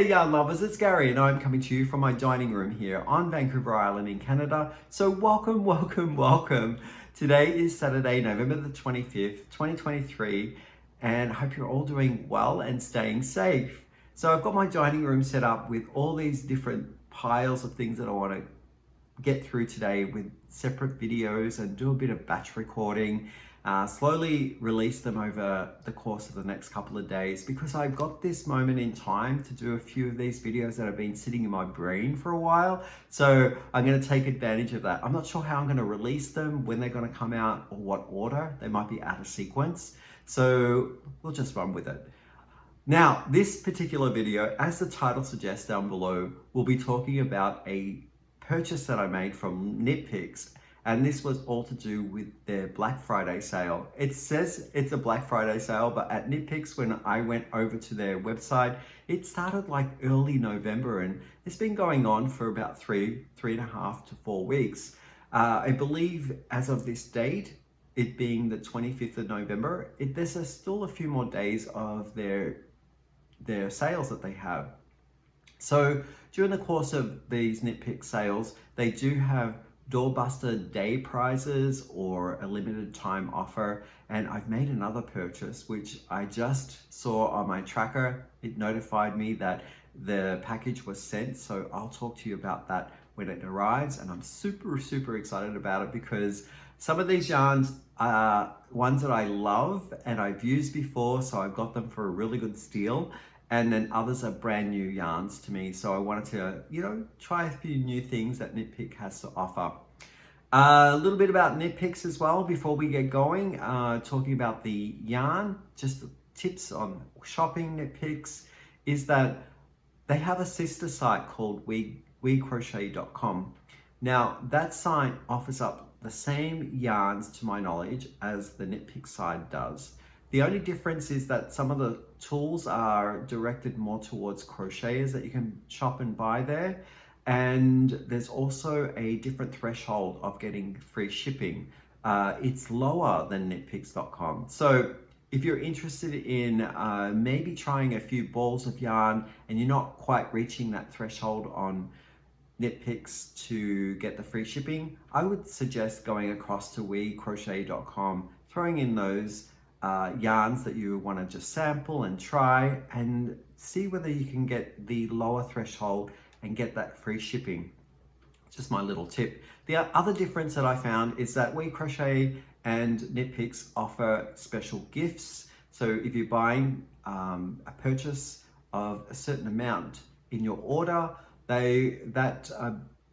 yarn lovers, it's Gary and I'm coming to you from my dining room here on Vancouver Island in Canada. So welcome, welcome, welcome. Today is Saturday, November the 25th, 2023, and I hope you're all doing well and staying safe. So I've got my dining room set up with all these different piles of things that I want to get through today with separate videos and do a bit of batch recording. Slowly release them over the course of the next couple of days because I've got this moment in time to do a few of these videos that have been sitting in my brain for a while. So I'm going to take advantage of that. I'm not sure how I'm going to release them, when they're going to come out, or what order. They might be out of sequence. So we'll just run with it. Now, this particular video, as the title suggests down below, we'll be talking about a purchase that I made from KnitPicks. And this was all to do with their Black Friday sale. It says it's a Black Friday sale, but at KnitPicks, when I went over to their website, it started like early November and it's been going on for about three and a half to 4 weeks. I believe as of this date, it being the 25th of November, there's still a few more days of their sales that they have. So during the course of these KnitPicks sales, they do have doorbuster day prizes or a limited time offer, and I've made another purchase which I just saw on my tracker. It notified me that the package was sent, so I'll talk to you about that when it arrives, and I'm super excited about it because some of these yarns are ones that I love and I've used before, so I've got them for a really good steal. And then others are brand new yarns to me. So I wanted to, try a few new things that KnitPick has to offer. A little bit about KnitPicks as well before we get going. Talking about the yarn, just the tips on shopping KnitPicks is that they have a sister site called WeCrochet.com. Now that site offers up the same yarns to my knowledge as the KnitPicks side does. The only difference is that some of the tools are directed more towards crocheters that you can shop and buy there. And there's also a different threshold of getting free shipping. It's lower than nitpicks.com. So if you're interested in maybe trying a few balls of yarn and you're not quite reaching that threshold on KnitPicks to get the free shipping, I would suggest going across to WeCrochet.com, throwing in those yarns that you want to just sample and try and see whether you can get the lower threshold and get that free shipping. Just my little tip. The other difference that I found is that WeCrochet and KnitPicks offer special gifts. So if you're buying a purchase of a certain amount in your order,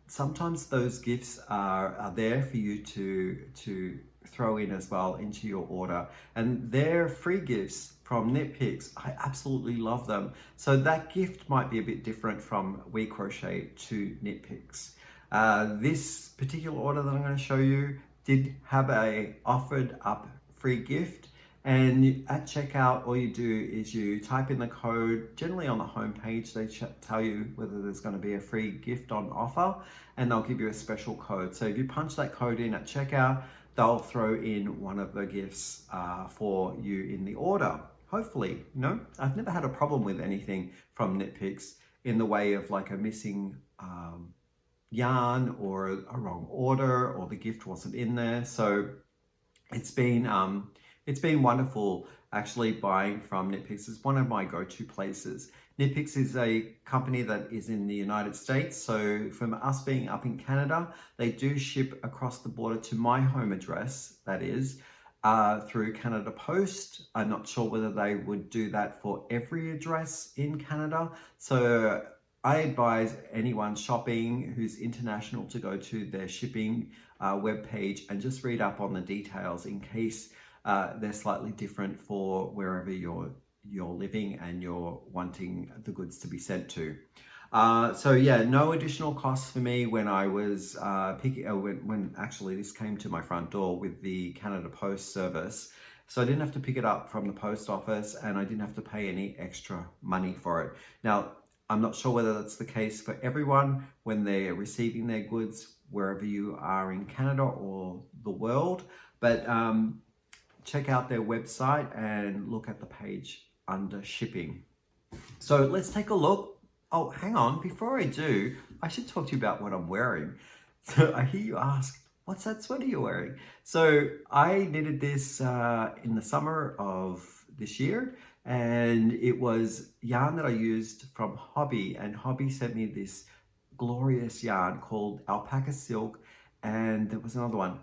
sometimes those gifts are there for you to throw in as well into your order, and they're free gifts from KnitPicks. I absolutely love them. So that gift might be a bit different from WeCrochet to KnitPicks. This particular order that I'm going to show you did have a offered up free gift, and at checkout all you do is you type in the code. Generally on the home page they tell you whether there's going to be a free gift on offer, and they'll give you a special code. So if you punch that code in at checkout, they'll throw in one of the gifts for you in the order. Hopefully, I've never had a problem with anything from KnitPicks in the way of like a missing yarn or a wrong order or the gift wasn't in there. So it's been wonderful actually buying from KnitPicks. It's one of my go-to places. KnitPicks is a company that is in the United States. So from us being up in Canada, they do ship across the border to my home address, that is, through Canada Post. I'm not sure whether they would do that for every address in Canada. So I advise anyone shopping who's international to go to their shipping webpage and just read up on the details in case they're slightly different for wherever you're living and you're wanting the goods to be sent to. So yeah, no additional costs for me when I was when actually this came to my front door with the Canada Post service. So I didn't have to pick it up from the post office and I didn't have to pay any extra money for it. Now, I'm not sure whether that's the case for everyone when they're receiving their goods wherever you are in Canada or the world, but check out their website and look at the page under shipping. So let's take a look Oh, hang on, before I do, I should talk to you about what I'm wearing. So I hear you ask, what's that sweater you're wearing? So I knitted this in the summer of this year, and it was yarn that I used from Hobby, and Hobby sent me this glorious yarn called Alpaca Silk, and there was another one,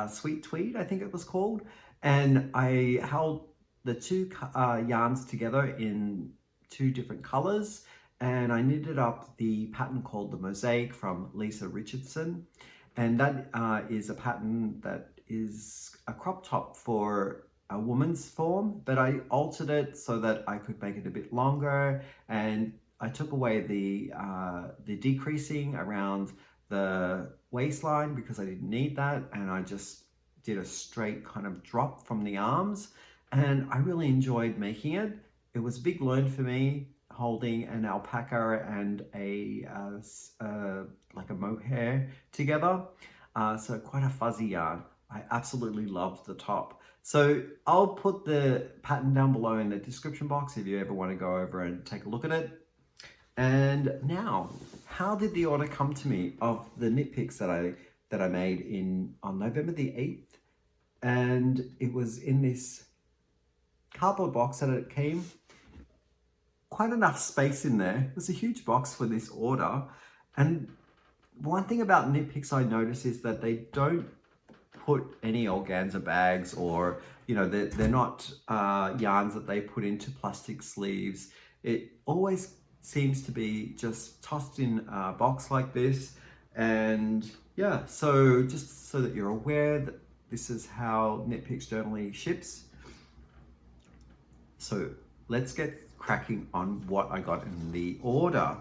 Sweet Tweed, I think it was called, and I held the two yarns together in two different colors, and I knitted up the pattern called the Moasic from Lisa Richardson, and that is a pattern that is a crop top for a woman's form, but I altered it so that I could make it a bit longer, and I took away the decreasing around the waistline because I didn't need that, and I just did a straight kind of drop from the arms, and I really enjoyed making it. It was a big learn for me, holding an alpaca and a like a mohair together. So quite a fuzzy yarn. I absolutely loved the top. So I'll put the pattern down below in the description box if you ever want to go over and take a look at it. And now, how did the order come to me of the KnitPicks that I made on November the 8th? And it was in this cardboard box that it came. Quite enough space in there. It was a huge box for this order. And one thing about KnitPicks I notice is that they don't put any organza bags, or they're not yarns that they put into plastic sleeves. It always seems to be just tossed in a box like this. And yeah, so just so that you're aware that this is how KnitPicks generally ships. So let's get cracking on what I got in the order.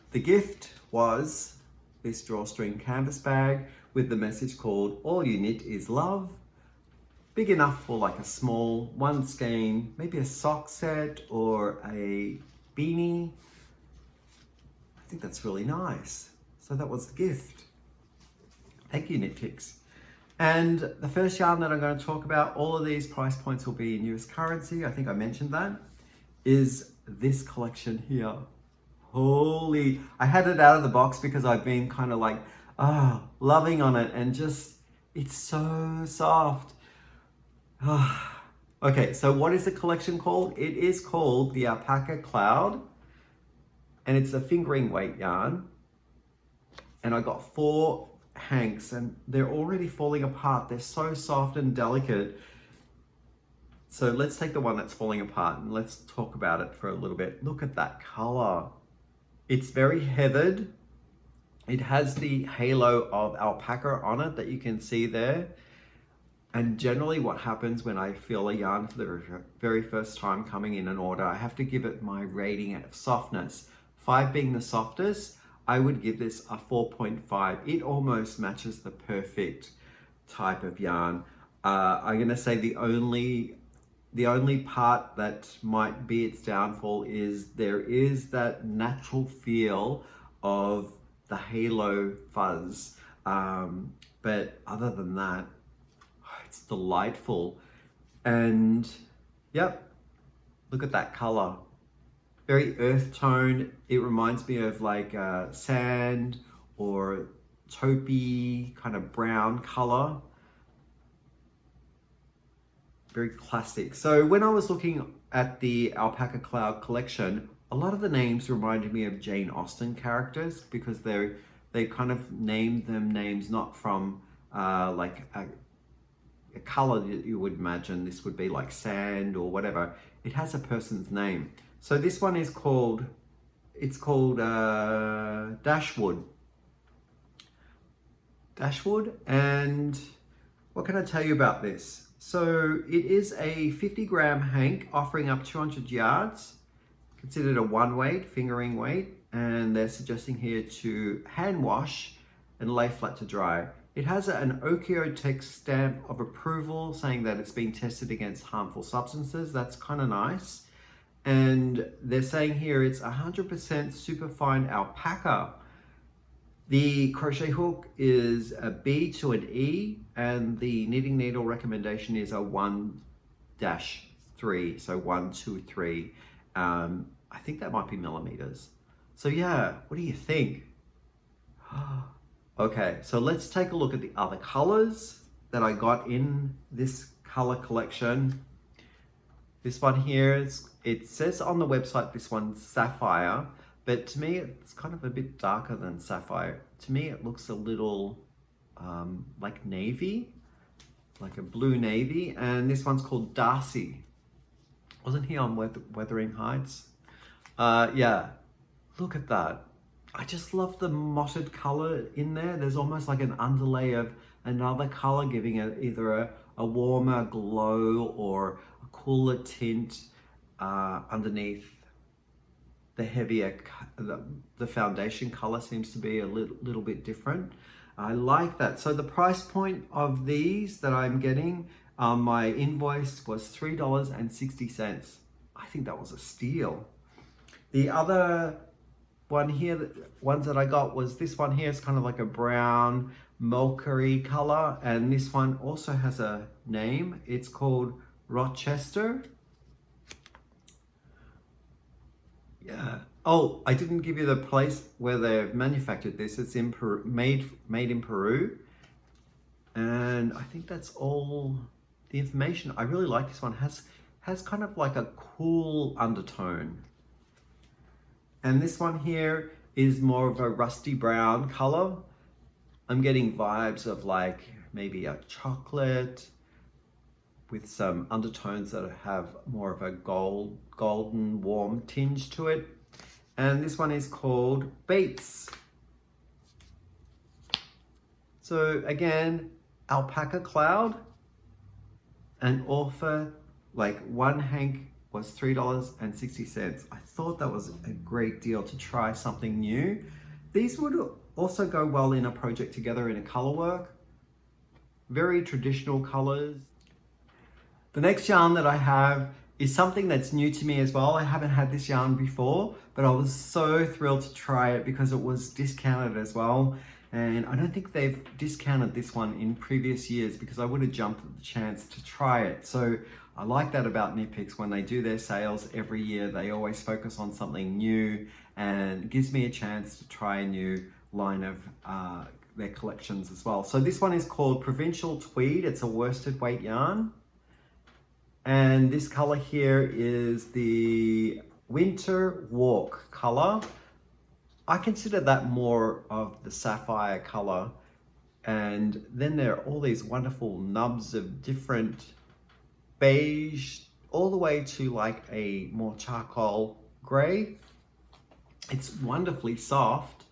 The gift was this drawstring canvas bag with the message called "All You Knit Is Love." Big enough for like a small one skein, maybe a sock set or a beanie. I think that's really nice. So that was the gift. Thank you, KnitPicks. And the first yarn that I'm going to talk about, all of these price points will be in US currency. I think I mentioned that. Is this collection here. Holy, I had it out of the box because I've been kind of like, loving on it, and just, it's so soft. Okay, so what is the collection called? It is called the Alpaca Cloud, and it's a fingering weight yarn. And I got 4 hanks, and they're already falling apart. They're so soft and delicate. So let's take the one that's falling apart and let's talk about it for a little bit. Look at that color. It's very heathered. It has the halo of alpaca on it that you can see there. And generally what happens when I feel a yarn for the very first time coming in an order, I have to give it my rating of softness. 5 being the softest, I would give this a 4.5. It almost matches the perfect type of yarn. I'm gonna say the only part that might be its downfall is there is that natural feel of the halo fuzz. But other than that, it's delightful. And yep, look at that color. Very earth tone. It reminds me of like sand or taupey kind of brown color. Very classic. So when I was looking at the Alpaca Cloud collection, a lot of the names reminded me of Jane Austen characters because they kind of named them names not from like a color that you would imagine this would be like sand or whatever. It has a person's name. So this one is called, Dashwood. Dashwood, and what can I tell you about this? So it is a 50-gram hank offering up 200 yards, considered a one weight, fingering weight, and they're suggesting here to hand wash and lay flat to dry. It has an Okiotech stamp of approval saying that it's been tested against harmful substances. That's kind of nice. And they're saying here it's 100% superfine alpaca. The crochet hook is a B to an E, and the knitting needle recommendation is a 1-3, so 1, 2, 3. I think that might be millimeters. So yeah, what do you think? Okay, so let's take a look at the other colors that I got in this color collection. This one here, it says on the website this one's sapphire, but to me it's kind of a bit darker than sapphire. To me it looks a little like navy, like a blue navy, and this one's called Darcy. Wasn't he on Wuthering Heights? Yeah, look at that. I just love the mottled color in there. There's almost like an underlay of another color, giving it either a warmer glow or a cooler tint underneath the heavier, the foundation color seems to be a little bit different. I like that. So the price point of these that I'm getting, my invoice was $3.60. I think that was a steal. The other one here, ones that I got was this one here. It's kind of like a brown mulberry color, and this one also has a name. It's called Rochester. Yeah. Oh, I didn't give you the place where they've manufactured this. It's in Peru, made in Peru. And I think that's all the information. I really like this one. Has kind of like a cool undertone. And this one here is more of a rusty brown color. I'm getting vibes of like maybe a chocolate with some undertones that have more of a golden warm tinge to it. And this one is called Bates. So again, Alpaca Cloud, and offer like one hank was $3.60. I thought that was a great deal to try something new. These would also go well in a project together in a color work. Very traditional colors. The next yarn that I have is something that's new to me as well. I haven't had this yarn before, but I was so thrilled to try it because it was discounted as well. And I don't think they've discounted this one in previous years, because I would have jumped at the chance to try it. So I like that about KnitPicks. When they do their sales every year, they always focus on something new, and it gives me a chance to try a new line of their collections as well. So this one is called Provincial Tweed. It's a worsted weight yarn. And this color here is the Winter Walk color. I consider that more of the sapphire color. And then there are all these wonderful nubs of different beige, all the way to like a more charcoal gray. It's wonderfully soft.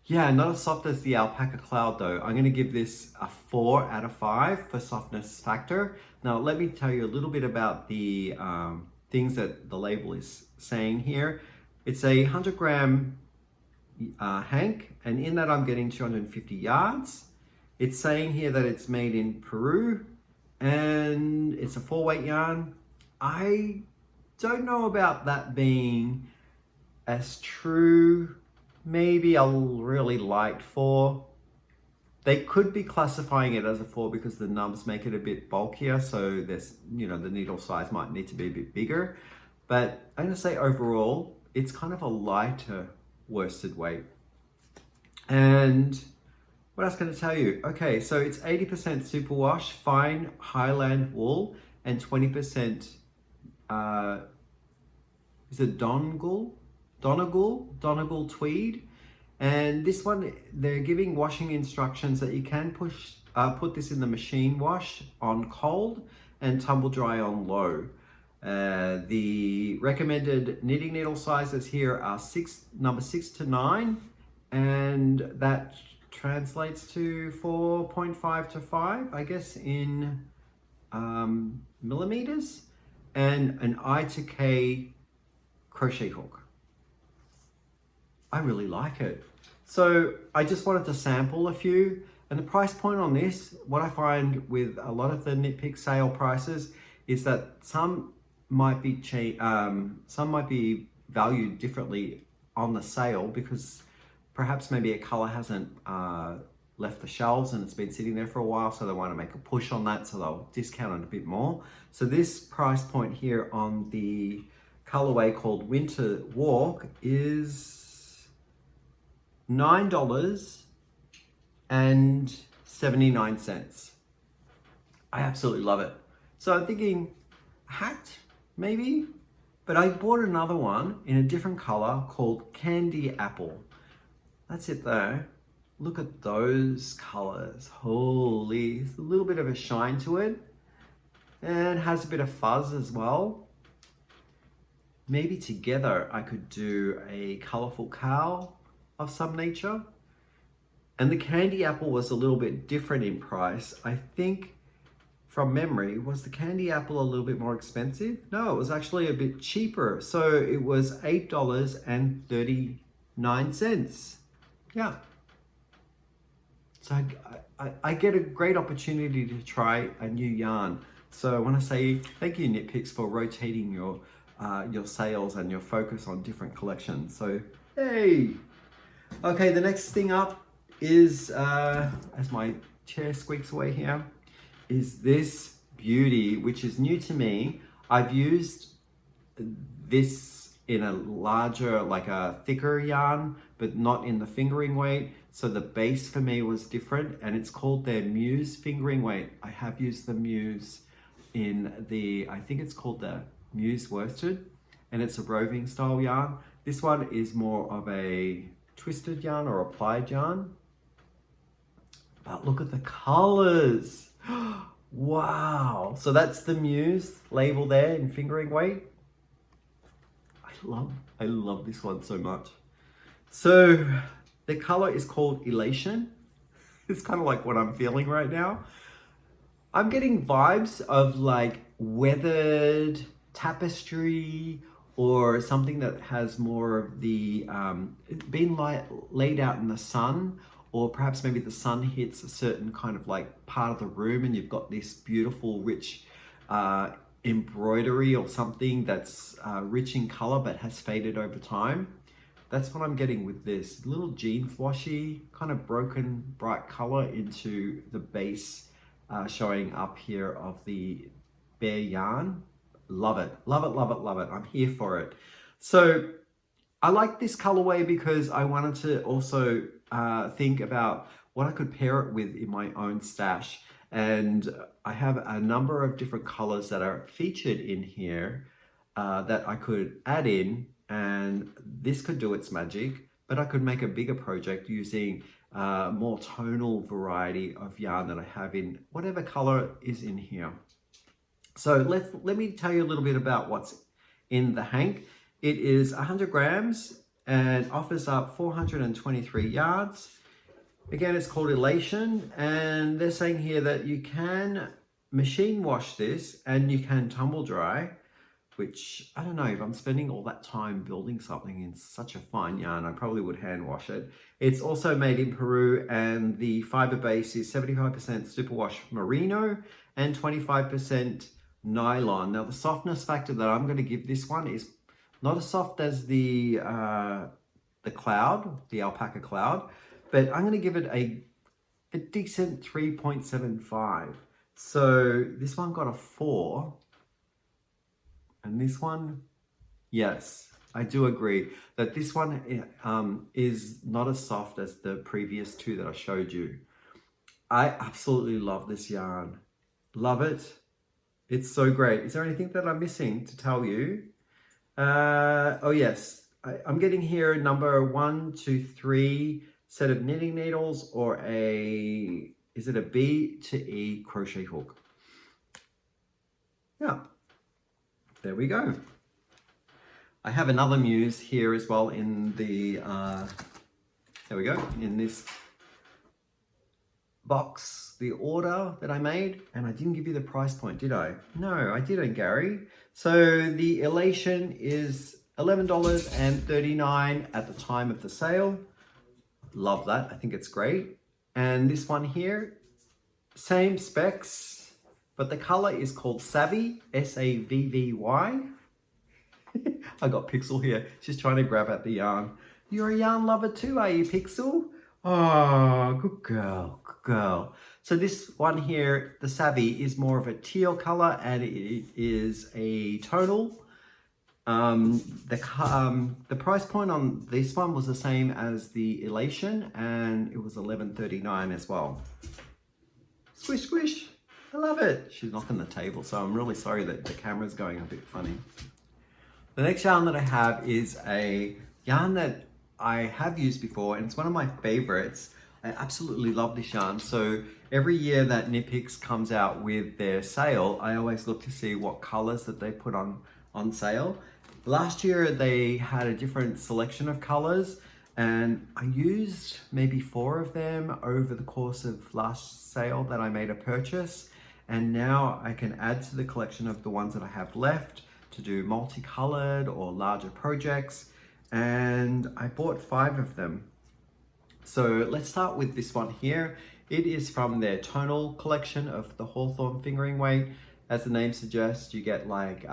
Yeah, not as soft as the Alpaca Cloud though. I'm gonna give this a 4 out of 5 for softness factor. Now, let me tell you a little bit about the things that the label is saying here. It's a 100 gram hank, and in that I'm getting 250 yards. It's saying here that it's made in Peru, and it's a 4-weight yarn. I don't know about that being as true. Maybe a really light 4. They could be classifying it as a 4 because the nubs make it a bit bulkier, so there's, you know, the needle size might need to be a bit bigger. But I'm gonna say overall, it's kind of a lighter worsted weight. And what else can I tell you? Okay, so it's 80% superwash, fine Highland wool, and 20% is it Donegal tweed. And this one, they're giving washing instructions that you can put this in the machine wash on cold and tumble dry on low. The recommended knitting needle sizes here are number 6 to 9, and that translates to 4.5 to 5, I guess, in millimeters, and an I to K crochet hook. I really like it. So I just wanted to sample a few, and the price point on this, what I find with a lot of the KnitPicks sale prices is that some might be valued differently on the sale, because perhaps maybe a color hasn't left the shelves and it's been sitting there for a while, so they want to make a push on that, so they'll discount it a bit more. So this price point here on the colorway called Winter Walk is $9.79. I absolutely love it. So I'm thinking hat, maybe? But I bought another one in a different color called Candy Apple. That's it though. Look at those colors. Holy, it's a little bit of a shine to it. And has a bit of fuzz as well. Maybe together I could do a colorful cowl of some nature. And the Candy Apple was a little bit different in price. I think from memory, was the Candy Apple a little bit more expensive? No, it was actually a bit cheaper. So it was $8.39. Yeah. So I get a great opportunity to try a new yarn. So I want to say thank you, KnitPicks, for rotating your sales and your focus on different collections. So, hey. Okay, the next thing up is, as my chair squeaks away here, is this beauty, which is new to me. I've used this in a larger, like a thicker yarn, but not in the fingering weight. So the base for me was different, and it's called their Muse fingering weight. I have used the Muse in the, I think it's called the Muse worsted, and it's a roving style yarn. This one is more of a twisted yarn or applied yarn. But look at the colors. Wow. So that's the Muse label there in fingering weight. I love this one so much. So the color is called Elation. It's kind of like what I'm feeling right now. I'm getting vibes of like weathered tapestry, or something that has more of the been laid out in the sun, or perhaps maybe the sun hits a certain kind of like part of the room and you've got this beautiful rich embroidery or something that's rich in color but has faded over time. That's what I'm getting with this little jeans washi, kind of broken bright color into the base showing up here of the bare yarn. Love it, love it, love it, love it. I'm here for it. So I like this colorway because I wanted to also think about what I could pair it with in my own stash. And I have a number of different colors that are featured in here that I could add in, and this could do its magic, but I could make a bigger project using more tonal variety of yarn that I have in whatever color is in here. So let me tell you a little bit about what's in the hank. It is 100 grams and offers up 423 yards. Again, it's called Elation, and they're saying here that you can machine wash this and you can tumble dry, which I don't know, if I'm spending all that time building something in such a fine yarn, I probably would hand wash it. It's also made in Peru, and the fiber base is 75% superwash merino and 25% nylon. Now the softness factor that I'm going to give this one is not as soft as the cloud, the Alpaca cloud, but I'm going to give it a decent 3.75. So this one got a 4, and this one, yes, I do agree that this one is not as soft as the previous two that I showed you. I absolutely love this yarn. Love it. It's so great. Is there anything that I'm missing to tell you? Oh yes, I'm getting here number 1, 2, 3 set of knitting needles, or is it a B to E crochet hook? Yeah, there we go. I have another Muse here as well in the, there we go, in this box, the order that I made, and I didn't give you the price point, did I? No, I didn't, Gary. So the Elation is $11.39 at the time of the sale. Love that, I think it's great. And this one here, same specs, but the color is called Savvy, S-A-V-V-Y. I got Pixel here, she's trying to grab at the yarn. You're a yarn lover too, are you, Pixel? Oh, good girl, good girl. So this one here, the Savvy, is more of a teal color, and it is a tonal. The price point on this one was the same as the Elation, and it was $11.39 as well. Squish, squish. I love it. She's knocking the table, so I'm really sorry that the camera's going a bit funny. The next yarn that I have is a yarn that I have used before, and it's one of my favorites. I absolutely love this yarn. So every year that KnitPicks comes out with their sale, I always look to see what colors that they put on sale. Last year they had a different selection of colors, and I used maybe 4 of them over the course of last sale that I made a purchase. And now I can add to the collection of the ones that I have left to do multicolored or larger projects. And I bought 5 of them. So let's start with this one here. It is from their tonal collection of the Hawthorn fingering weight. As the name suggests, you get like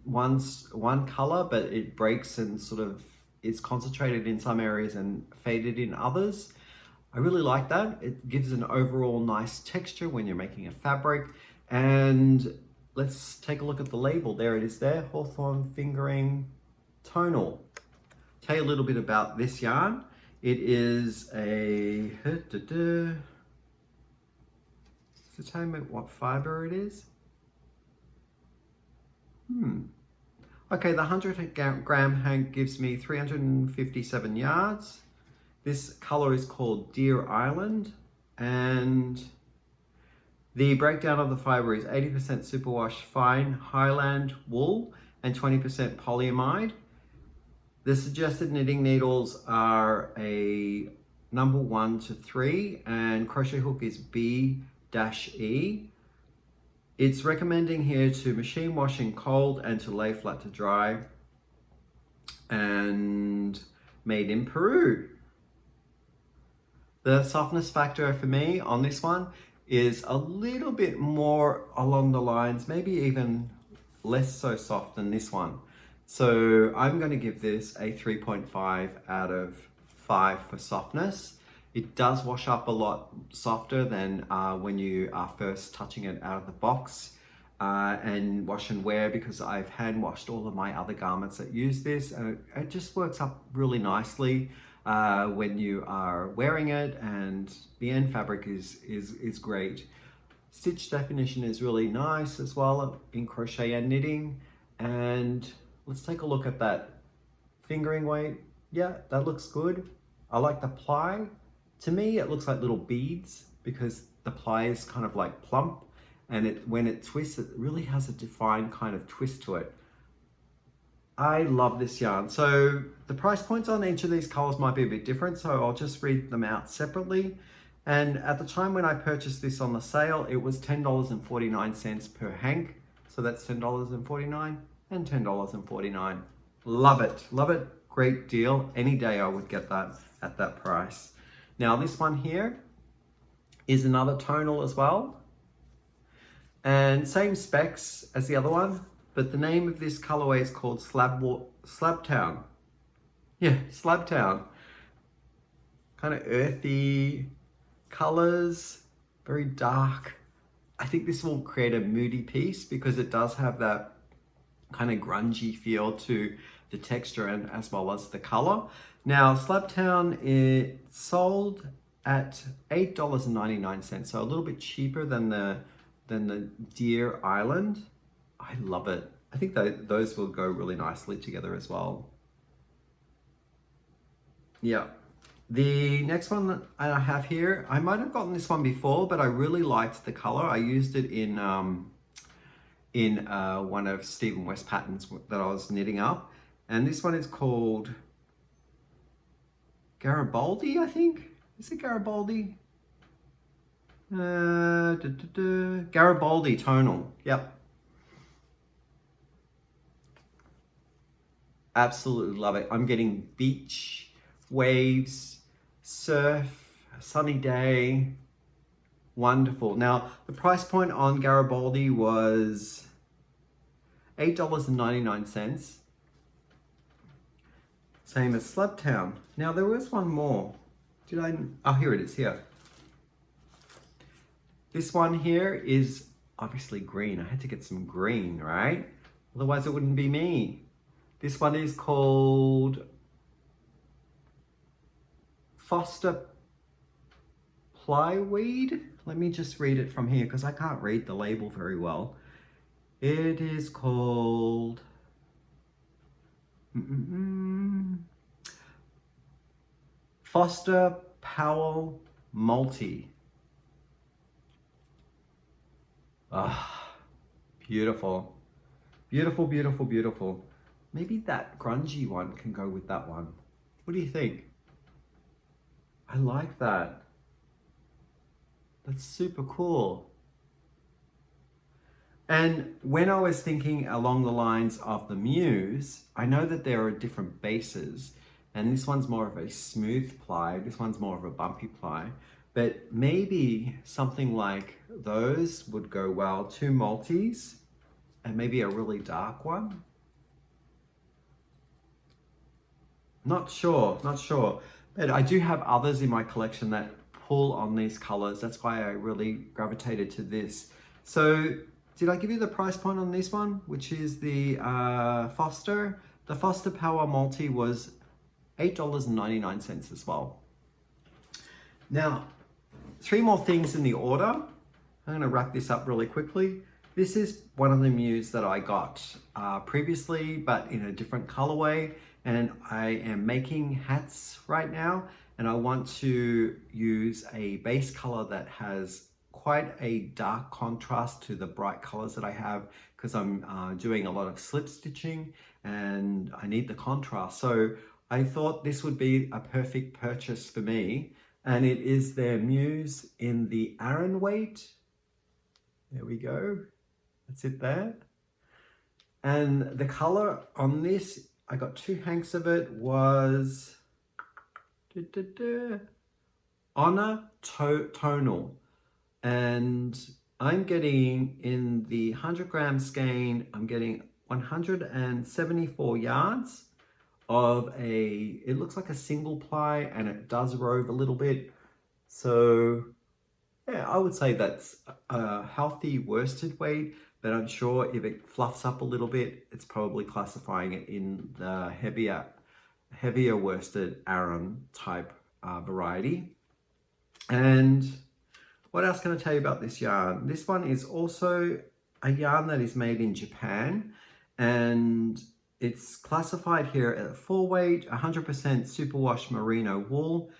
one color, but it breaks and sort of is concentrated in some areas and faded in others. I really like that. It gives an overall nice texture when you're making a fabric. And let's take a look at the label. There it is there, Hawthorn fingering tonal. Tell you a little bit about this yarn. It is a, does it tell me what fiber it is? Okay, the 100 gram hank gives me 357 yards. This color is called Deer Island, and the breakdown of the fiber is 80% superwash fine Highland wool and 20% polyamide. The suggested knitting needles are a number 1 to 3, and crochet hook is B-E. It's recommending here to machine wash in cold and to lay flat to dry, and made in Peru. The softness factor for me on this one is a little bit more along the lines, maybe even less so soft than this one. So I'm going to give this a 3.5 out of 5 for softness. It does wash up a lot softer than when you are first touching it out of the box and wash and wear, because I've hand washed all of my other garments that use this, and it just works up really nicely when you are wearing it, and the end fabric is great. Stitch definition is really nice as well in crochet and knitting. And let's take a look at that fingering weight. Yeah, that looks good. I like the ply. To me, it looks like little beads because the ply is kind of like plump, and when it twists, it really has a defined kind of twist to it. I love this yarn. So the price points on each of these colors might be a bit different, so I'll just read them out separately. And at the time when I purchased this on the sale, it was $10.49 per hank. So that's $10.49 and $10.49. Love it, love it. Great deal. Any day I would get that at that price. Now this one here is another tonal as well, and same specs as the other one, but the name of this colorway is called Slabtown. Yeah, Slabtown. Kind of earthy colors, very dark. I think this will create a moody piece because it does have that kind of grungy feel to the texture and as well as the color. Now, Slabtown is sold at $8.99, so a little bit cheaper than the Deer Island. I love it. I think that those will go really nicely together as well. Yeah. The next one that I have here, I might have gotten this one before, but I really liked the color. I used it in one of Stephen West patterns that I was knitting up, and this one is called Garibaldi, I think. Is it Garibaldi? Garibaldi tonal. Yep. Absolutely love it. I'm getting beach, waves, surf, a sunny day. Wonderful. Now, the price point on Garibaldi was $8.99. Same as Slabtown. Now, there was one more. Oh, here it is, here. This one here is obviously green. I had to get some green, right? Otherwise it wouldn't be me. This one is called Foster Plyweed. Let me just read it from here because I can't read the label very well. It is called Foster Power Multi. Ah, beautiful. Beautiful, beautiful, beautiful. Maybe that grungy one can go with that one. What do you think? I like that. That's super cool. And when I was thinking along the lines of the Muse, I know that there are different bases, and this one's more of a smooth ply, this one's more of a bumpy ply, but maybe something like those would go well, 2 multis and maybe a really dark one. Not sure, but I do have others in my collection that pull on these colors. That's why I really gravitated to this. So did I give you the price point on this one, which is the Foster? The Foster Power Multi was $8.99 as well. Now, 3 more things in the order. I'm gonna wrap this up really quickly. This is one of the Muse that I got previously, but in a different colorway. And I am making hats right now, and I want to use a base color that has quite a dark contrast to the bright colors that I have, because I'm doing a lot of slip stitching and I need the contrast. So I thought this would be a perfect purchase for me, and it is their Muse in the Aran weight. There we go. That's it there. And the color on this, I got 2 hanks of it, was Honor Tonal. And I'm getting in the 100 gram skein, I'm getting 174 yards of it looks like a single ply, and it does rove a little bit. So yeah, I would say that's a healthy worsted weight, but I'm sure if it fluffs up a little bit, it's probably classifying it in the heavier worsted aran type variety. And what else can I tell you about this yarn? This one is also a yarn that is made in Japan, and it's classified here at 4 weight, 100% superwash merino wool.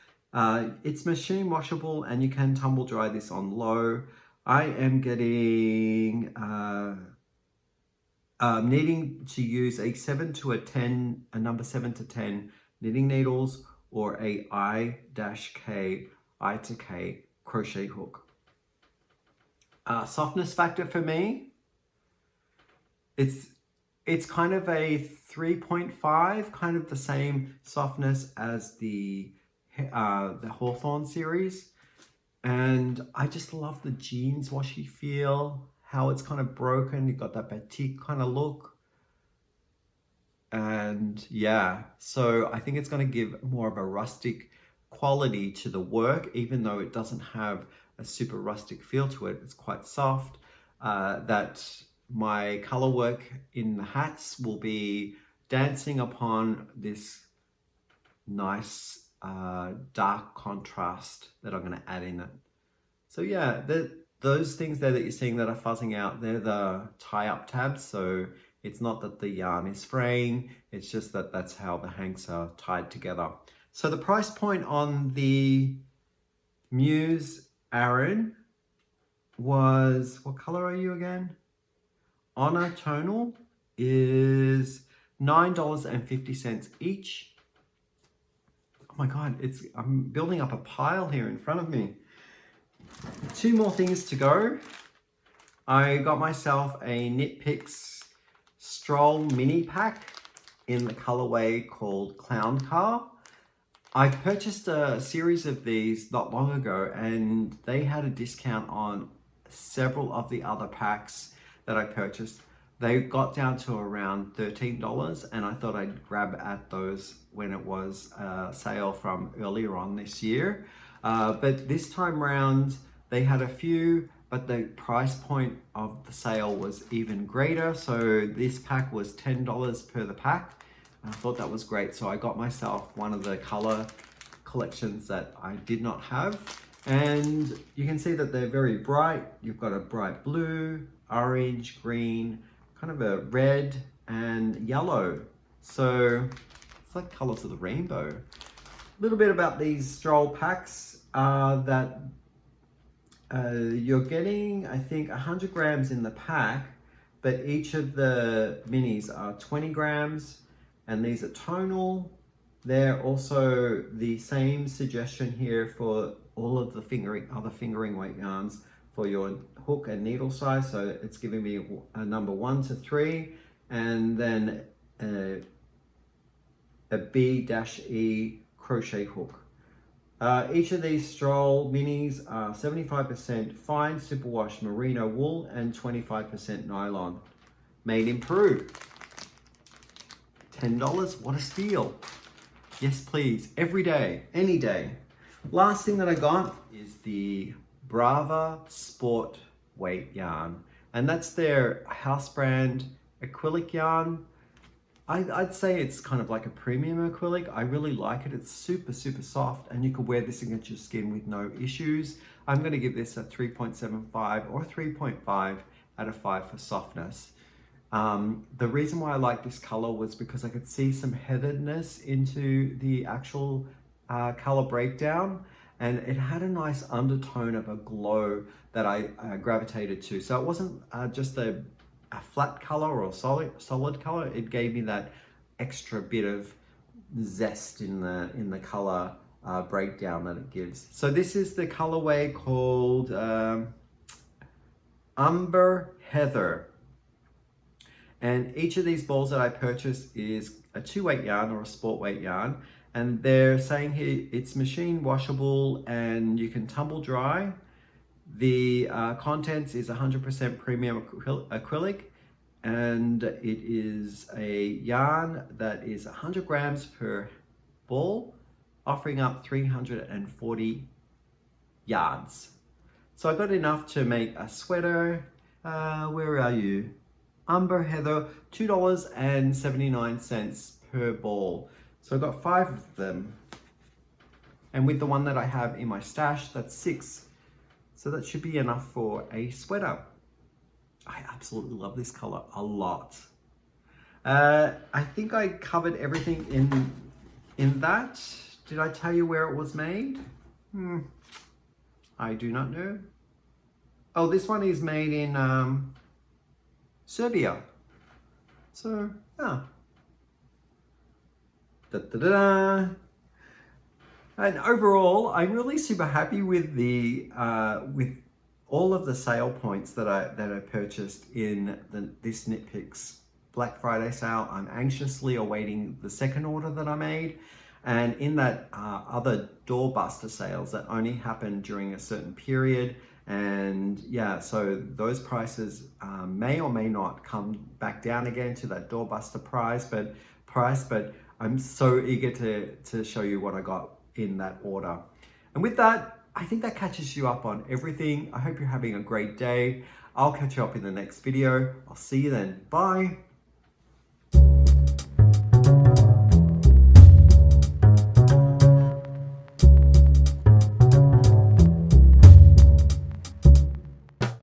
It's machine washable, and you can tumble dry this on low. I am getting, needing to use a 7 to a 10, a number 7 to 10 knitting needles, or a I-K, I to K crochet hook. Softness factor for me, it's kind of a 3.5, kind of the same softness as the Hawthorn series. And I just love the jeans washi feel, how it's kind of broken. You've got that batik kind of look. And yeah, so I think it's going to give more of a rustic quality to the work, even though it doesn't have a super rustic feel to it. It's quite soft. That my color work in the hats will be dancing upon this nice dark contrast that I'm going to add in it. So yeah, those things there that you're seeing that are fuzzing out, they're the tie-up tabs. So it's not that the yarn is fraying, it's just that that's how the hanks are tied together. So the price point on the Muse Aran was, what color are you again? Honor Tonal is $9.50 each. Oh my God, I'm building up a pile here in front of me. 2 more things to go. I got myself a KnitPicks Stroll mini pack in the colorway called Clown Car. I purchased a series of these not long ago, and they had a discount on several of the other packs that I purchased. They got down to around $13, and I thought I'd grab at those when it was a sale from earlier on this year. But this time round, they had a few, but the price point of the sale was even greater. So this pack was $10 per the pack. I thought that was great. So I got myself one of the color collections that I did not have. And you can see that they're very bright. You've got a bright blue, orange, green, kind of a red and yellow. So it's like colors of the rainbow. A little bit about these Stroll packs that you're getting, I think, 100 grams in the pack, but each of the minis are 20 grams, and these are tonal. They're also the same suggestion here for all of the other fingering weight yarns for your hook and needle size. So it's giving me a number 1 to 3, and then a B-E crochet hook. Each of these Stroll minis are 75% fine superwash merino wool and 25% nylon. Made in Peru. $10, what a steal. Yes, please, every day, any day. Last thing that I got is the Brava Sport Weight yarn. And that's their house brand acrylic yarn. I'd say it's kind of like a premium acrylic. I really like it. It's super, super soft, and you can wear this against your skin with no issues. I'm gonna give this a 3.75 or 3.5 out of 5 for softness. The reason why I like this color was because I could see some heatheredness into the actual color breakdown, and it had a nice undertone of a glow that I gravitated to. So it wasn't just a flat color or solid color. It gave me that extra bit of zest in the color breakdown that it gives. So this is the colorway called Umber Heather. And each of these balls that I purchased is a 2-weight yarn or a sport weight yarn. And they're saying here it's machine washable and you can tumble dry. The contents is 100% premium acrylic, and it is a yarn that is 100 grams per ball, offering up 340 yards. So I got enough to make a sweater. Where are you? Umber Heather, $2.79 per ball. So I got 5 of them. And with the one that I have in my stash, that's 6. So that should be enough for a sweater. I absolutely love this color a lot. I think I covered everything in that. Did I tell you where it was made? I do not know. Oh, this one is made in Serbia. So, yeah. Da-da-da-da. And overall, I'm really super happy with the with all of the sale points that I purchased in this KnitPicks Black Friday sale. I'm anxiously awaiting the second order that I made, and in that other doorbuster sales that only happen during a certain period. And yeah, so those prices may or may not come back down again to that doorbuster price, but I'm so eager to show you what I got in that order. And with that, I think that catches you up on everything. I hope you're having a great day. I'll catch you up in the next video. I'll see you then. Bye.